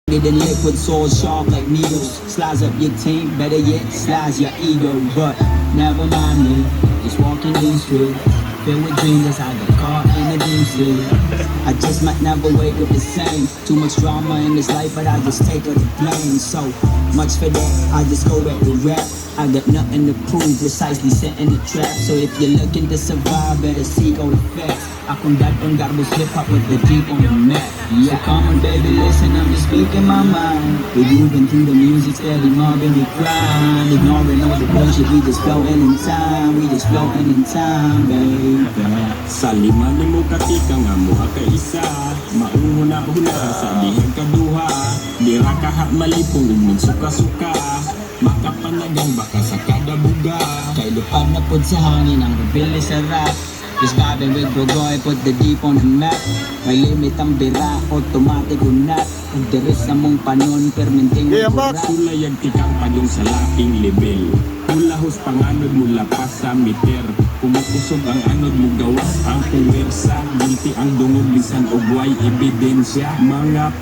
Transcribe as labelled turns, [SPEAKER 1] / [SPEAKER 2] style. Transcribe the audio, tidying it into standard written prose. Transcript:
[SPEAKER 1] Than liquid, so sharp like needles. Slice up your team, better yet, slice your ego. But never mind me, just walking these streets, filled with dreams as I got caught in a dream sleep. I just might never wake up the same. Too much drama in this life, but I just take all the blame. So much for that, I just go back to rap. I got nothing to prove, precisely setting the trap. So if you're looking to survive, better seek all the facts. Akong datong garbos hip-hop with the deep on the map. Yeah, come on baby, listen, I'm just speaking my mind. We're moving through the music, steady mobbing, we grind. Ignoring all the bullshit, we just floating in time. We just floating in time, baby.
[SPEAKER 2] Sa lima ni mo katika nga muha ka isa, mauhuna-huna sa dihang kaduha. Dira kahat malipong ug magsuka-suka, makapanagang baka sa kada buga.
[SPEAKER 1] Kay lupad na pod sa hangin ang bilis sa rap. Just vibing with Bogoy, put the deep on the map. May limit ang bira, automatic unat. Kung diris sa mong panon, perminting
[SPEAKER 3] Yeah,
[SPEAKER 1] ang
[SPEAKER 3] Max.
[SPEAKER 2] Sulayag tikang padung sa laking level. Hulahos panganod mo lapas sa meter. Kumukusog ang anod mo gawas ang puwersa. Gulti ang dungog lisan og way ebidensya. Mga